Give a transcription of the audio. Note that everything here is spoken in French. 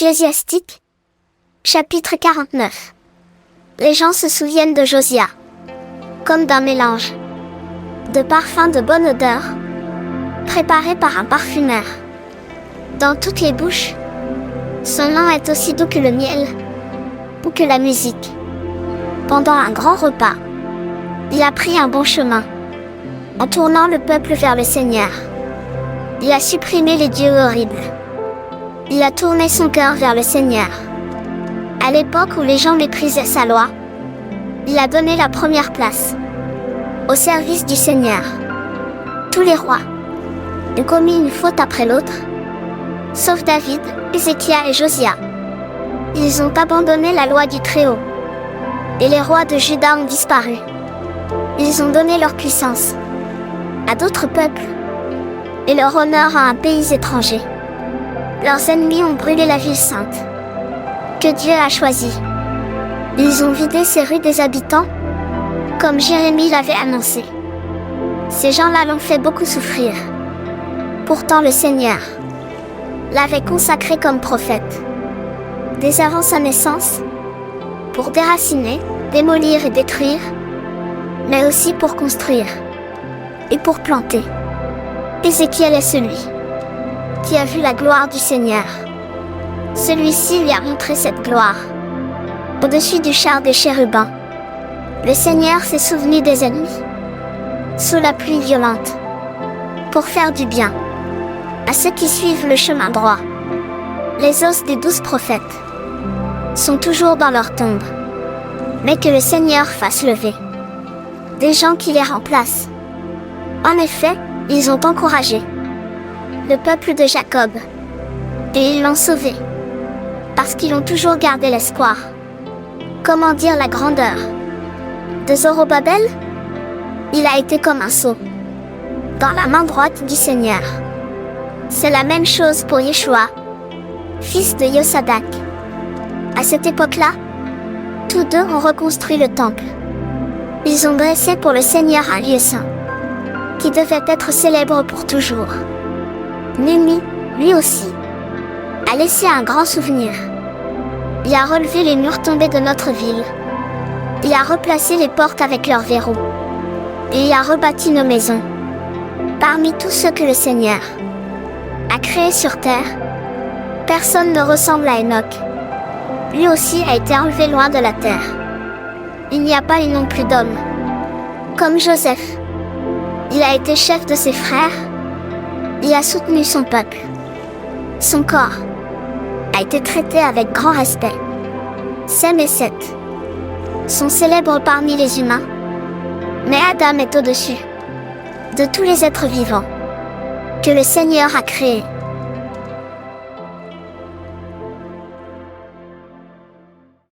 Ecclésiastique, chapitre 49. Les gens se souviennent de Josia, comme d'un mélange de parfums de bonne odeur, préparé par un parfumeur. Dans toutes les bouches, son nom est aussi doux que le miel, ou que la musique. Pendant un grand repas, il a pris un bon chemin, en tournant le peuple vers le Seigneur. Il a supprimé les dieux horribles. Il a tourné son cœur vers le Seigneur. À l'époque où les gens méprisaient sa loi, il a donné la première place au service du Seigneur. Tous les rois ont commis une faute après l'autre, sauf David, Ézéchias et Josia. Ils ont abandonné la loi du Très-Haut, et les rois de Juda ont disparu. Ils ont donné leur puissance à d'autres peuples, et leur honneur à un pays étranger. Leurs ennemis ont brûlé la ville sainte que Dieu a choisie. Ils ont vidé ses rues des habitants, comme Jérémie l'avait annoncé. Ces gens-là l'ont fait beaucoup souffrir. Pourtant le Seigneur l'avait consacré comme prophète, dès avant sa naissance, pour déraciner, démolir et détruire, mais aussi pour construire et pour planter. Ézéchiel est celui qui a vu la gloire du Seigneur. Celui-ci lui a montré cette gloire au-dessus du char des chérubins. Le Seigneur s'est souvenu des ennemis sous la pluie violente pour faire du bien à ceux qui suivent le chemin droit. Les os des 12 prophètes sont toujours dans leur tombe, mais que le Seigneur fasse lever des gens qui les remplacent. En effet, ils ont encouragé le peuple de Jacob, et ils l'ont sauvé, parce qu'ils ont toujours gardé l'espoir. Comment dire la grandeur de Zorobabel? Il a été comme un sceau dans la main droite du Seigneur. C'est la même chose pour Yeshua, fils de Yosadak. À cette époque-là, tous deux ont reconstruit le temple. Ils ont dressé pour le Seigneur un lieu saint, qui devait être célèbre pour toujours. Némi, lui aussi, a laissé un grand souvenir. Il a relevé les murs tombés de notre ville. Il a replacé les portes avec leurs verrous. Et il a rebâti nos maisons. Parmi tous ceux que le Seigneur a créés sur terre, personne ne ressemble à Enoch. Lui aussi a été enlevé loin de la terre. Il n'y a pas eu non plus d'homme comme Joseph. Il a été chef de ses frères. Il a soutenu son peuple. Son corps a été traité avec grand respect. Sem et Seth sont célèbres parmi les humains, mais Adam est au-dessus de tous les êtres vivants que le Seigneur a créés.